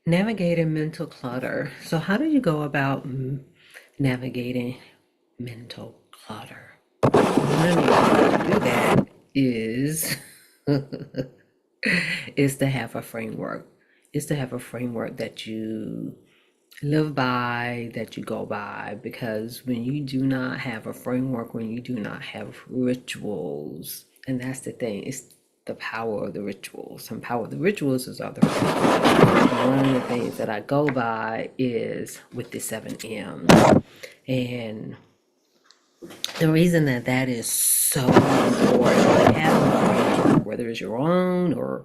Navigating mental clutter. So, how do you go about navigating mental clutter? One of the ways to do that is is to have a framework. Is to have a framework that you live by, that you go by. Because when you do not have a framework, when you do not have rituals, and that's the thing, it's the power of the rituals. Some power of the rituals is other. One of the things that I go by is with the 7 M's. And the reason that that is so important to have a framework, whether it's your own or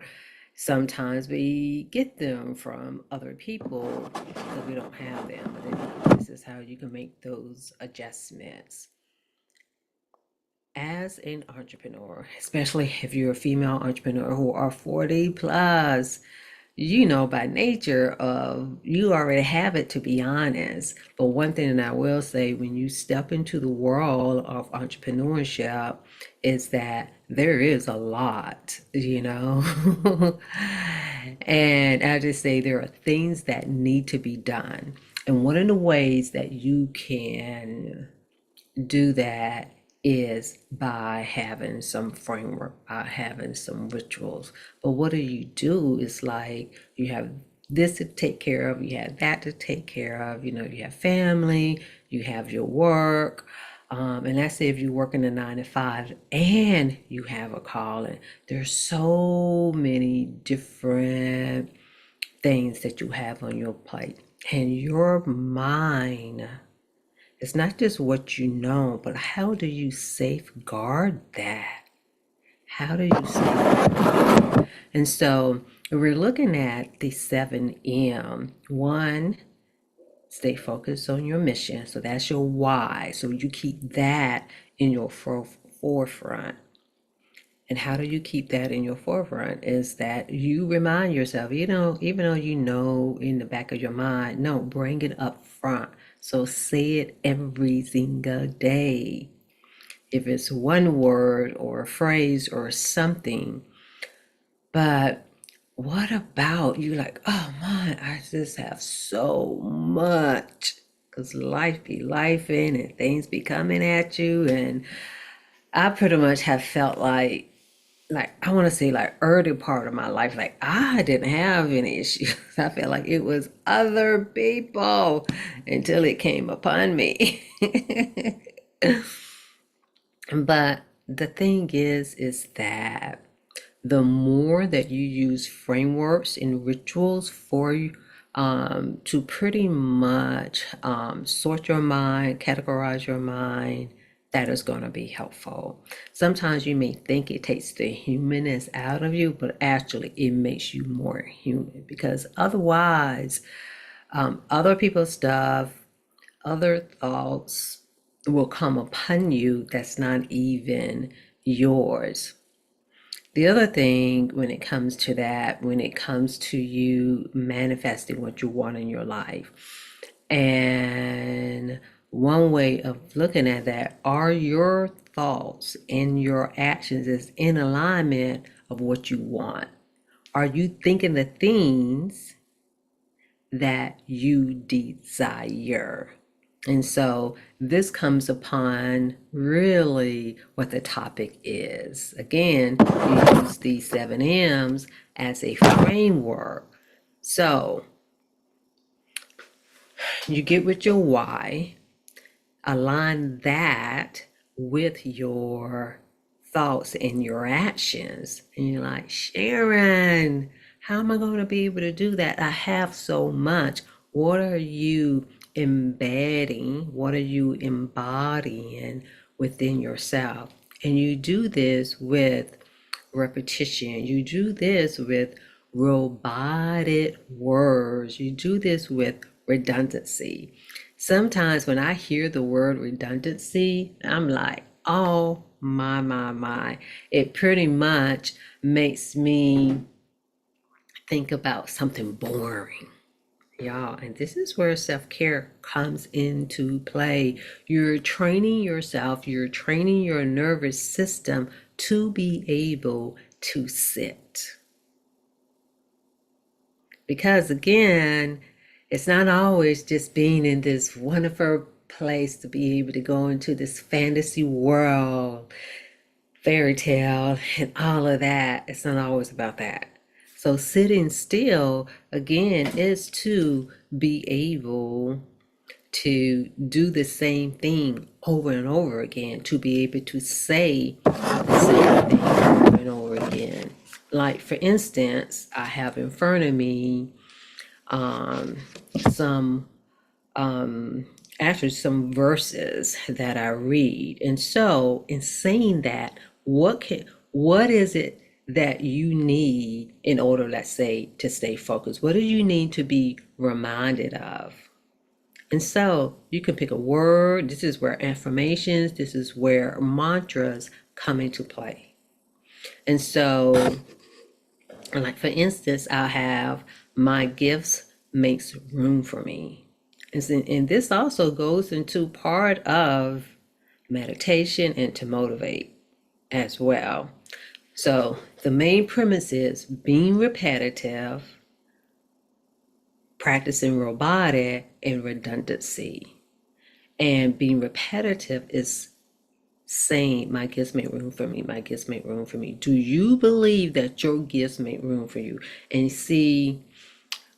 sometimes we get them from other people because we don't have them. But then this is how you can make those adjustments. As an entrepreneur, especially if you're a female entrepreneur who are 40 plus, you know by nature of you already have it, to be honest. But one thing that I will say, when you step into the world of entrepreneurship, is that there is a lot, and I just say there are things that need to be done. And one of the ways that you can do that is by having some framework, by having some rituals. But what do you do is like you have this to take care of, you have that to take care of, you have family, you have your work. And let's say if you work in a 9 to 5 and you have a calling, there's so many different things that you have on your plate. And your mind, it's not just what you know, but how do you safeguard that? How do you safeguard? And so we're looking at the 7M. One, stay focused on your mission. So that's your why. So you keep that in your forefront. And how do you keep that in your forefront? Is that you remind yourself, even though you know in the back of your mind, no, bring it up front. So say it every single day. If it's one word or a phrase or something, but what about you like, oh man, I just have so much because life be lifing and things be coming at you. And I pretty much have felt like I want to say like early part of my life, like I didn't have any issues. I felt like it was other people until it came upon me. But the thing is that the more that you use frameworks and rituals for you, to pretty much sort your mind, categorize your mind, that is going to be helpful. Sometimes you may think it takes the humanness out of you, but actually it makes you more human, because otherwise, other people's stuff, other thoughts will come upon you that's not even yours. The other thing when it comes to that, when it comes to you manifesting what you want in your life, and one way of looking at that, are your thoughts and your actions is in alignment of what you want? Are you thinking the things that you desire? And so this comes upon really what the topic is. Again, we use these 7 M's as a framework. So you get with your why. align that with your thoughts and your actions. And you're like, Sharon, how am I going to be able to do that? I have so much. What are you embedding? What are you embodying within yourself? And you do this with repetition. You do this with robotic words. You do this with redundancy. Sometimes when I hear the word redundancy, I'm like, oh my. It pretty much makes me think about something boring. Y'all, and this is where self-care comes into play. You're training yourself, you're training your nervous system to be able to sit. Because again, it's not always just being in this wonderful place to be able to go into this fantasy world, fairy tale, and all of that. It's not always about that. So sitting still, again, is to be able to do the same thing over and over again, to be able to say the same thing over and over again. Like, for instance, I have in front of me some actually some verses that I read. And so in saying that, what is it that you need in order, let's say, to stay focused? What do you need to be reminded of? And so you can pick a word. This is where affirmations, this is where mantras come into play. And so, like for instance, I'll have my gifts makes room for me. And this also goes into part of meditation and to motivate as well. So the main premise is being repetitive, practicing robotic, and redundancy. And being repetitive is saying, my gifts make room for me, my gifts make room for me. Do you believe that your gifts make room for you? And see,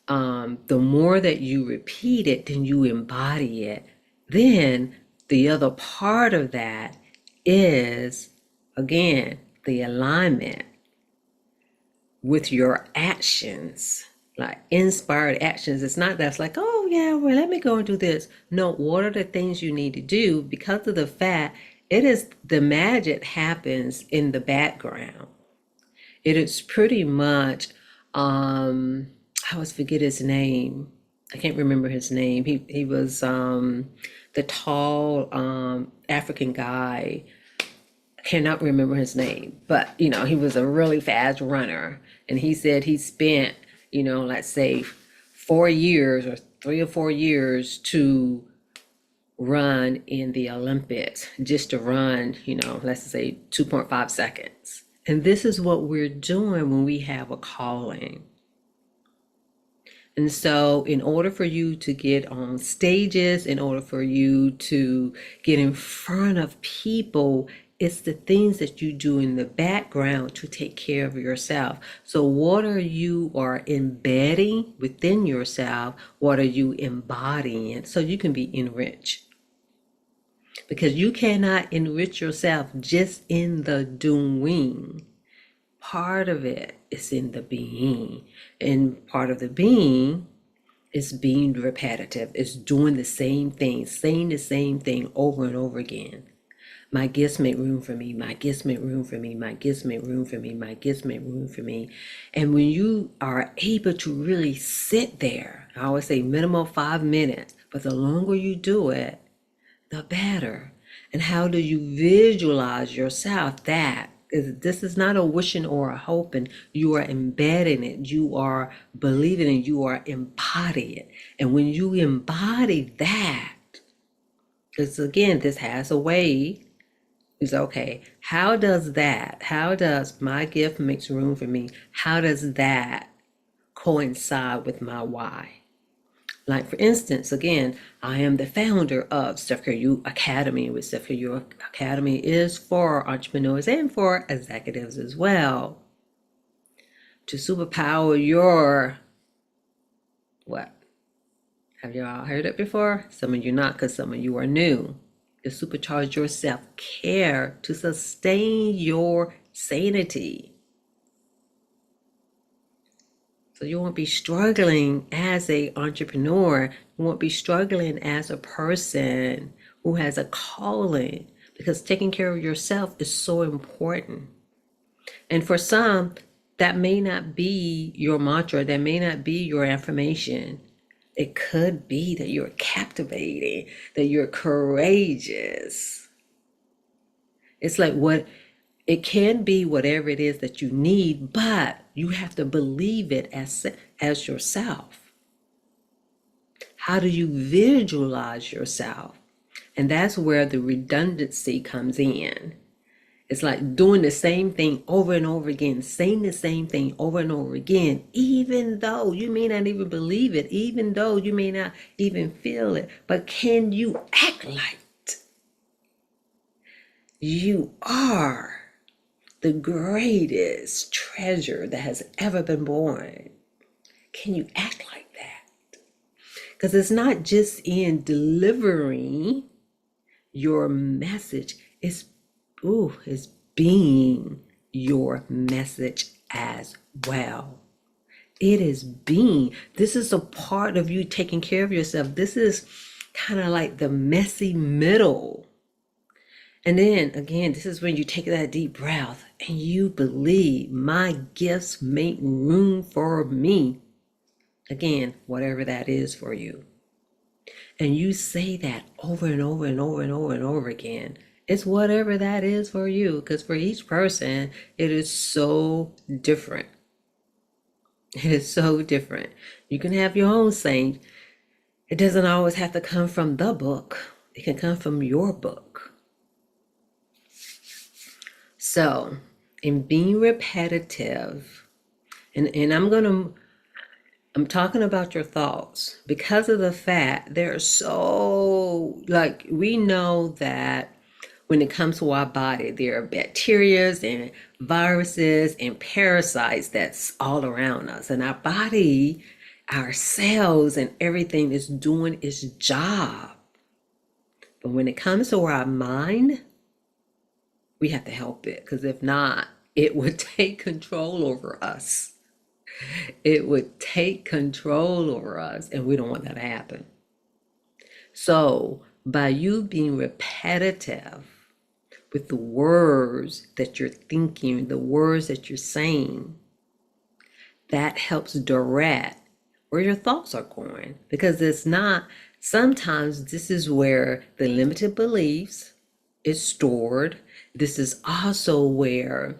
the more that you repeat it, then you embody it. Then the other part of that is, again, the alignment with your actions, like inspired actions. It's not that's like, oh yeah, well, let me go and do this. No, what are the things you need to do? Because of the fact, it is the magic happens in the background. It is pretty much, I always forget his name. I can't remember his name. He was the tall African guy. I cannot remember his name, but he was a really fast runner, and he said he spent, let's say 4 years or 3 or 4 years to run in the Olympics, just to run, let's say 2.5 seconds. And this is what we're doing when we have a calling. And so in order for you to get on stages, in order for you to get in front of people, it's the things that you do in the background to take care of yourself. So what are you embedding within yourself? What are you embodying? So you can be enriched. Because you cannot enrich yourself just in the doing. Part of it is in the being. And part of the being is being repetitive. It's doing the same thing, saying the same thing over and over again. My gifts make room for me. My gifts make room for me. My gifts make room for me. My gifts make room for me. And when you are able to really sit there, I always say minimum 5 minutes, but the longer you do it, the better. And how do you visualize yourself that? This is not a wishing or a hoping. You are embedding it. You are believing it. You are embodying it. And when you embody that, because again, this has a way, is okay, how does my gift makes room for me, how does that coincide with my why? Like for instance, again, I am the founder of Self-Care U Academy, which Self-Care U Academy is for entrepreneurs and for executives as well. To superpower your, what? Have you all heard it before? Some of you not, because some of you are new. to supercharge your self-care to sustain your sanity. So you won't be struggling as an entrepreneur. You won't be struggling as a person who has a calling, because taking care of yourself is so important. And for some, that may not be your mantra, that may not be your affirmation. It could be that you're captivating, that you're courageous. It's like it can be whatever it is that you need, but you have to believe it as yourself. How do you visualize yourself? And that's where the redundancy comes in. It's like doing the same thing over and over again, saying the same thing over and over again, even though you may not even believe it, even though you may not even feel it. But can you act like you are the greatest treasure that has ever been born? Can you act like that? Because it's not just in delivering your message, it's being your message as well. It is being. This is a part of you taking care of yourself. This is kind of like the messy middle. And then again, this is when you take that deep breath and you believe my gifts make room for me. Again, whatever that is for you. And you say that over and over and over and over and over again. It's whatever that is for you, because for each person, it is so different. It is so different. You can have your own saying. It doesn't always have to come from the book. It can come from your book. So, in being repetitive, and I'm talking about your thoughts, because of the fact they're so, like, we know that when it comes to our body, there are bacteria and viruses and parasites that's all around us. And our body, our cells and everything is doing its job. But when it comes to our mind, we have to help it, because if not, it would take control over us. It would take control over us, and we don't want that to happen. So by you being repetitive with the words that you're thinking, the words that you're saying, that helps direct where your thoughts are going. Because it's not, sometimes this is where the limited beliefs is stored. This is also where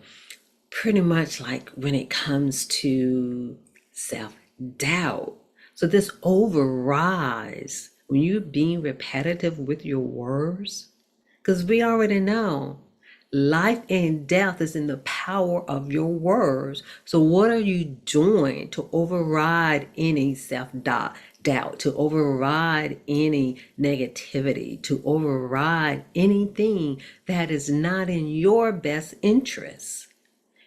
pretty much like when it comes to self-doubt. So this overrides when you're being repetitive with your words, because we already know life and death is in the power of your words. So what are you doing to override any self-doubt, to override any negativity, to override anything that is not in your best interest?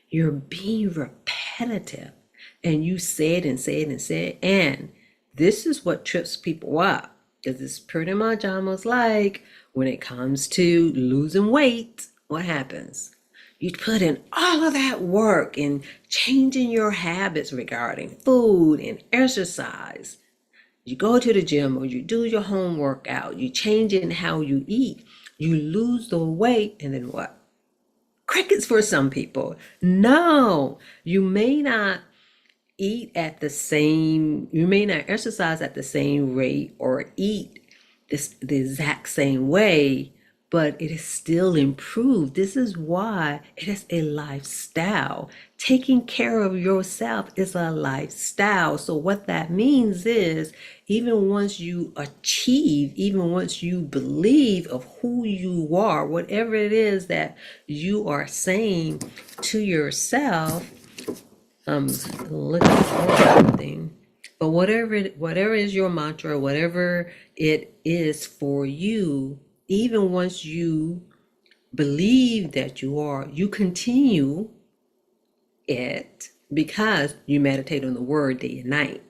You're being repetitive, and you said and said and said, and this is what trips people up, because it's pretty much almost like when it comes to losing weight, what happens? You put in all of that work in changing your habits regarding food and exercise. You go to the gym or you do your home workout, you change in how you eat, you lose the weight, and then what? Crickets for some people. No, you may not eat at the same, you may not exercise at the same rate or eat the exact same way, but it is still improved. This is why it is a lifestyle. Taking care of yourself is a lifestyle. So what that means is, even once you achieve, even once you believe of who you are, whatever it is that you are saying to yourself, looking for something, but whatever is your mantra, whatever it is for you, even once you believe that you are, you continue it because you meditate on the word day and night.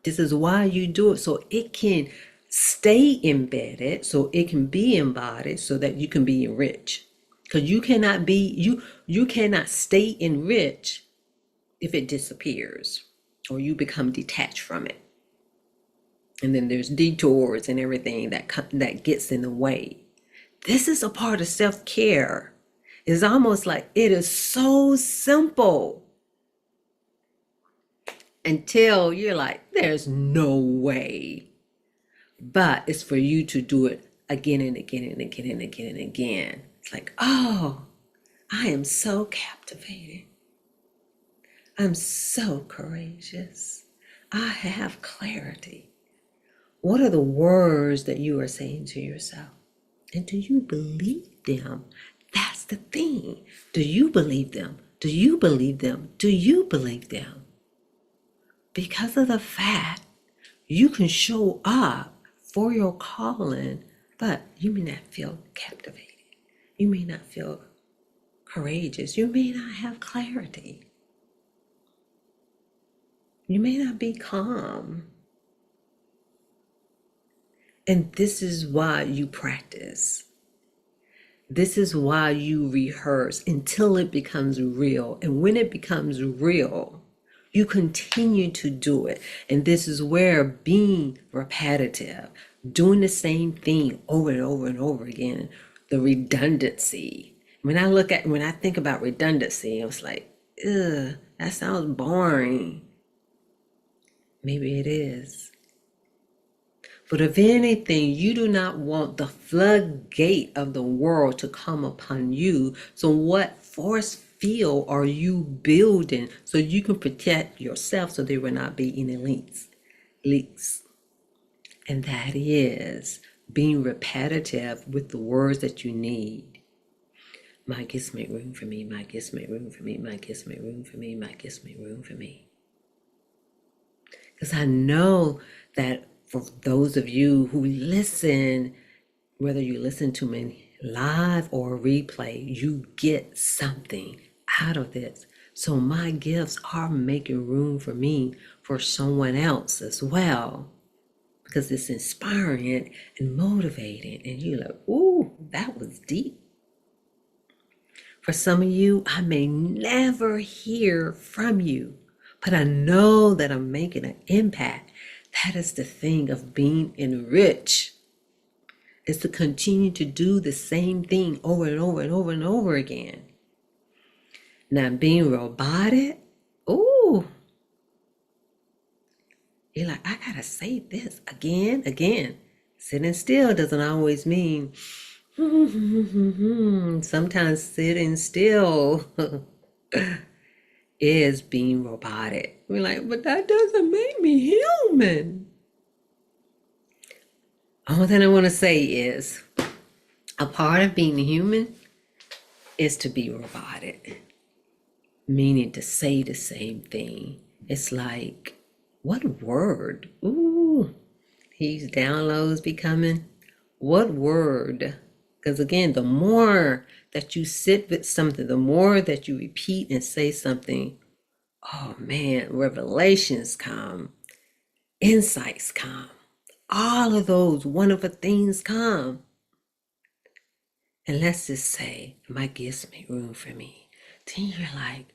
This is why you do it, so it can stay embedded so it can be embodied so that you can be enriched. Because you cannot stay enriched if it disappears or you become detached from it. And then there's detours and everything that gets in the way. This is a part of self-care. It's almost like it is so simple until you're like, there's no way. But it's for you to do it again and again and again and again and again. It's like, oh, I am so captivated. I'm so courageous. I have clarity. What are the words that you are saying to yourself? And do you believe them? That's the thing. Do you believe them? Do you believe them? Do you believe them? Because of the fact you can show up for your calling, but you may not feel captivated. You may not feel courageous. You may not have clarity. You may not be calm. And this is why you practice. This is why you rehearse until it becomes real. And when it becomes real, you continue to do it. And this is where being repetitive, doing the same thing over and over and over again, the redundancy. When I think about redundancy, I was like, ugh, that sounds boring. Maybe it is. But if anything, you do not want the floodgate of the world to come upon you. So what force field are you building so you can protect yourself so there will not be any leaks? And that is being repetitive with the words that you need. My gifts make room for me. My gifts make room for me. My gifts make room for me. My gifts make room for me. Because I know that for those of you who listen, whether you listen to me live or replay, you get something out of this. So my gifts are making room for me, for someone else as well, because it's inspiring and motivating. And you're like, ooh, that was deep. For some of you, I may never hear from you, but I know that I'm making an impact. That is the thing of being enriched, is to continue to do the same thing over and over and over and over again. Now, being robotic, ooh, you're like, I gotta say this again. Sitting still doesn't always mean, sometimes sitting still is being robotic. We're like, but that doesn't make me human. All that I want to say is a part of being human is to be robotic, meaning to say the same thing. It's like, what word? Ooh, these downloads be coming. What word? Because again, the more that you sit with something, the more that you repeat and say something, oh man, revelations come, insights come, all of those wonderful things come. And let's just say, my gifts make room for me. Then you're like,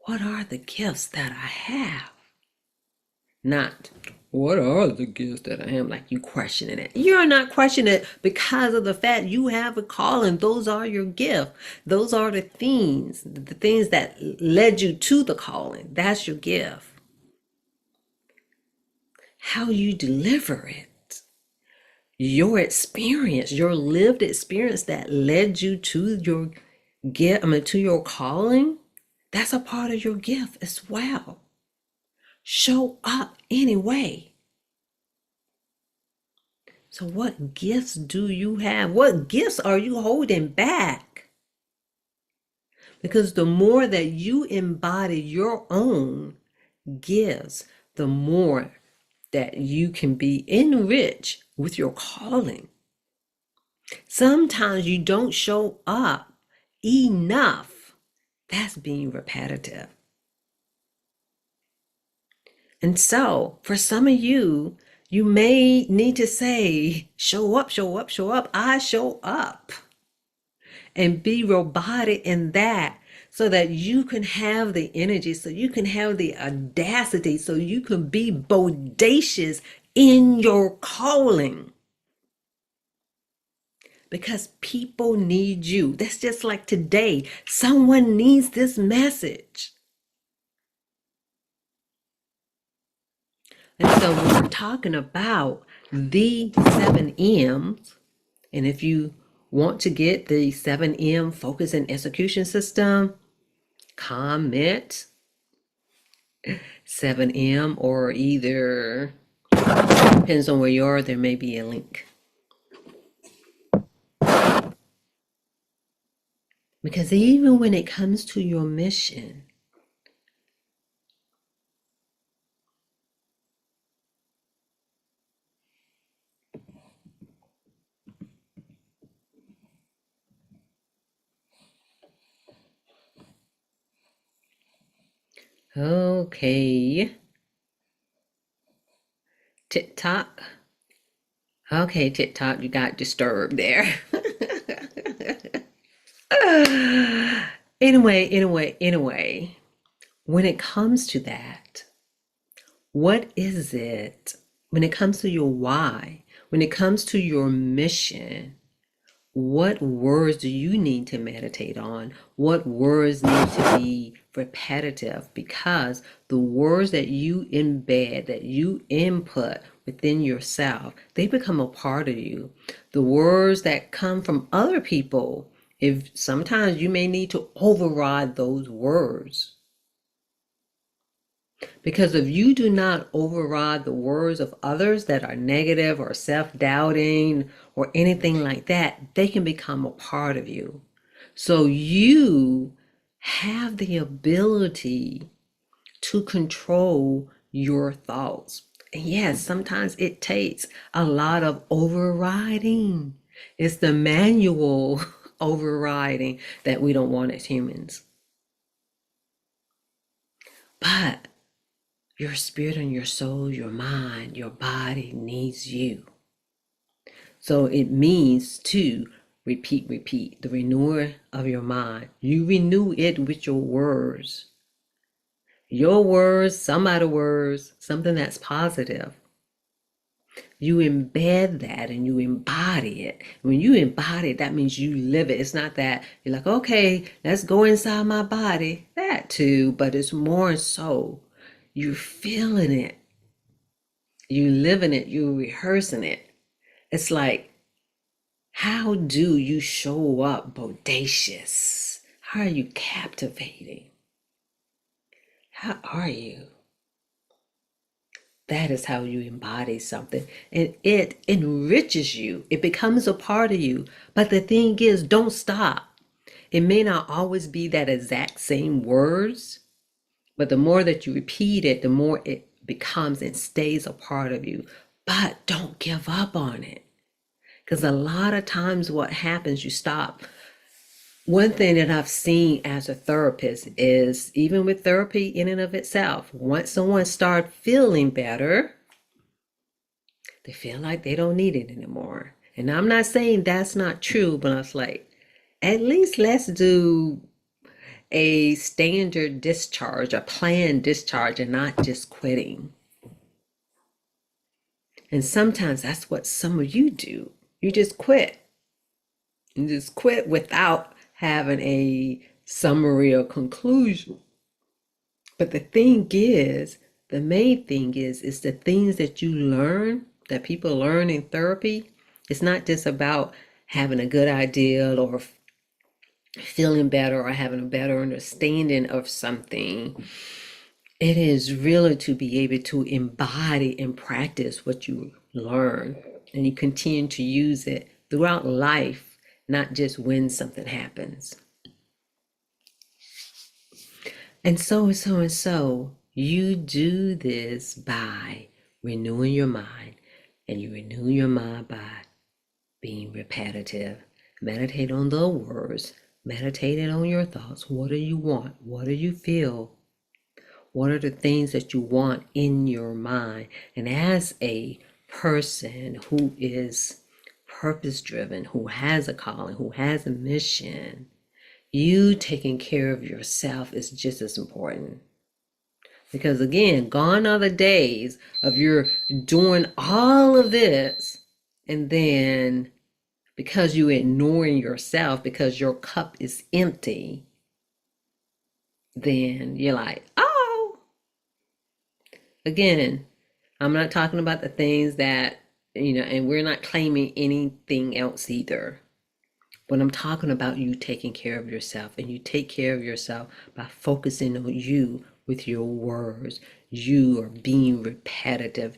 what are the gifts that I have? Not, what are the gifts that I am? Like you questioning it. You're not questioning it because of the fact you have a calling. Those are your gift. Those are the things that led you to the calling. That's your gift. How you deliver it, your experience, your lived experience that led you to your gift, to your calling, that's a part of your gift as well. Show up anyway. So what gifts do you have? What gifts are you holding back? Because the more that you embody your own gifts, the more that you can be enriched with your calling. Sometimes you don't show up enough. That's being repetitive. And so for some of you, You may need to say, show up, show up, show up. I show up. And be robotic in that so that you can have the energy, so you can have the audacity, so you can be bodacious in your calling. Because people need you. That's just like today. Someone needs this message. And so when we're talking about the 7M's, and if you want to get the 7M focus and execution system, comment 7M, or either, depends on where you are, there may be a link. Because even when it comes to your mission, okay, TikTok. Okay, TikTok, you got disturbed there. Anyway, when it comes to that, what is it? When it comes to your why, when it comes to your mission, what words do you need to meditate on? What words need to be repetitive? Because the words that you embed, that you input within yourself, they become a part of you. The words that come from other people, if sometimes you may need to override those words. Because if you do not override the words of others that are negative or self-doubting or anything like that, they can become a part of you. So you have the ability to control your thoughts. And yes, sometimes it takes a lot of overriding. It's the manual overriding that we don't want as humans. But your spirit and your soul, your mind, your body needs you. So it means to repeat, the renewer of your mind. You renew it with your words. Your words, some other words, something that's positive. You embed that and you embody it. When you embody it, that means you live it. It's not that you're like, okay, let's go inside my body. That too, but it's more so you're feeling it. You living it, you rehearsing it. It's like, how do you show up bodacious? How are you captivating? How are you? That is how you embody something. And it enriches you. It becomes a part of you. But the thing is, don't stop. It may not always be that exact same words, but the more that you repeat it, the more it becomes and stays a part of you. But don't give up on it. Because a lot of times what happens, you stop. One thing that I've seen as a therapist is, even with therapy in and of itself, once someone starts feeling better, they feel like they don't need it anymore. And I'm not saying that's not true, but I was like, at least let's do a standard discharge, a planned discharge, and not just quitting. And sometimes that's what some of you do. You just quit. You just quit without having a summary or conclusion. But the main thing is the things that you learn, that people learn in therapy. It's not just about having a good idea or feeling better or having a better understanding of something. It is really to be able to embody and practice what you learn, and you continue to use it throughout life, not just when something happens. And so, you do this by renewing your mind, and you renew your mind by being repetitive. Meditate on the words, meditate on your thoughts. What do you want? What do you feel? What are the things that you want in your mind? And as a person who is purpose driven, who has a calling, who has a mission, you taking care of yourself is just as important. Because again, gone are the days of you're doing all of this and then because you're ignoring yourself, because your cup is empty, then you're like, oh, again, I'm not talking about the things that, and we're not claiming anything else either. But I'm talking about you taking care of yourself, and you take care of yourself by focusing on you with your words. You are being repetitive,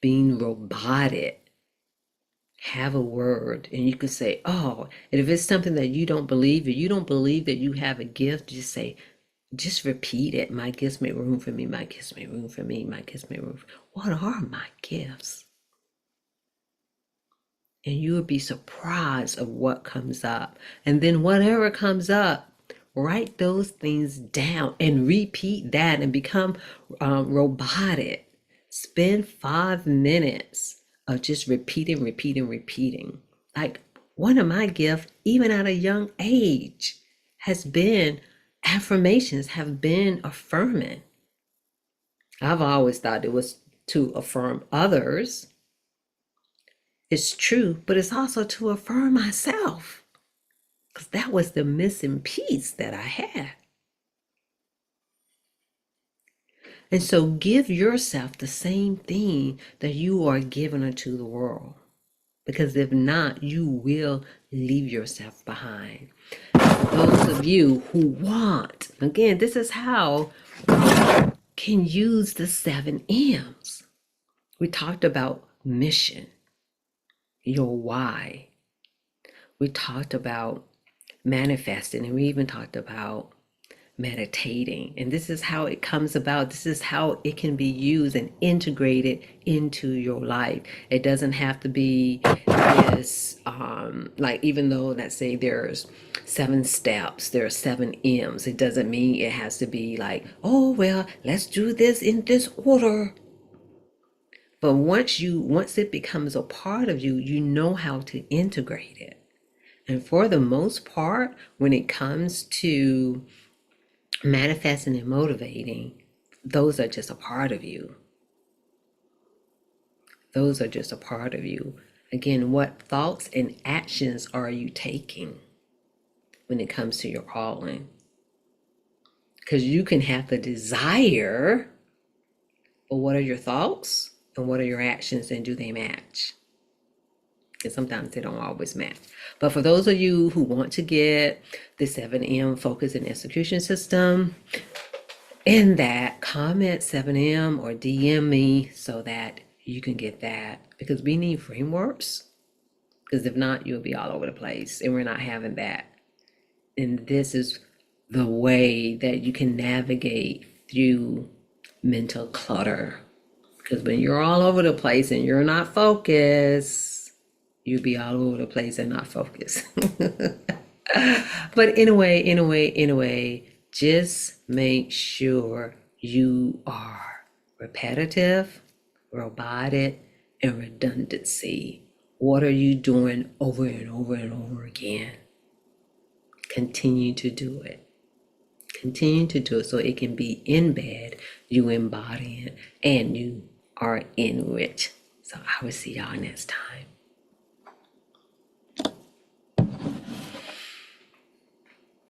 being robotic. Have a word, and you can say, oh, and if it's something that you don't believe, if you don't believe that you have a gift, just say, just repeat it. My gifts make room for me. My gifts make room for me. My gifts make room for me. What are my gifts? And you will be surprised of what comes up. And then whatever comes up, write those things down and repeat that and become robotic. Spend 5 minutes of just repeating. Like one of my gifts, even at a young age, has been affirmations, have been affirming. I've always thought it was to affirm others. It's true, but it's also to affirm myself, because that was the missing piece that I had. And so give yourself the same thing that you are giving unto the world, because if not, you will leave yourself behind. Those of you who want, again, this is how you can use the 7 M's. We talked about mission, your why. We talked about manifesting, and we even talked about meditating. And this is how it comes about. This is how it can be used and integrated into your life. It doesn't have to be this, like, even though, let's say there's 7 steps, there are 7 M's, it doesn't mean it has to be like, oh, well, let's do this in this order. But once it becomes a part of you, you know how to integrate it. And for the most part, when it comes to manifesting and motivating, those are just a part of you. Those are just a part of you. Again, what thoughts and actions are you taking when it comes to your calling? Because you can have the desire, but what are your thoughts and what are your actions, and do they match? And sometimes they don't always match. But for those of you who want to get the 7M focus and execution system, in that, comment 7M or DM me so that you can get that, because we need frameworks, because if not, you'll be all over the place, and we're not having that. And this is the way that you can navigate through mental clutter, because when you're all over the place and you're not focused, you'll be all over the place and not focused. But anyway, just make sure you are repetitive, robotic, and redundancy. What are you doing over and over and over again? Continue to do it. Continue to do it so it can be in bed, you embody it, and you are enriched. So I will see y'all next time.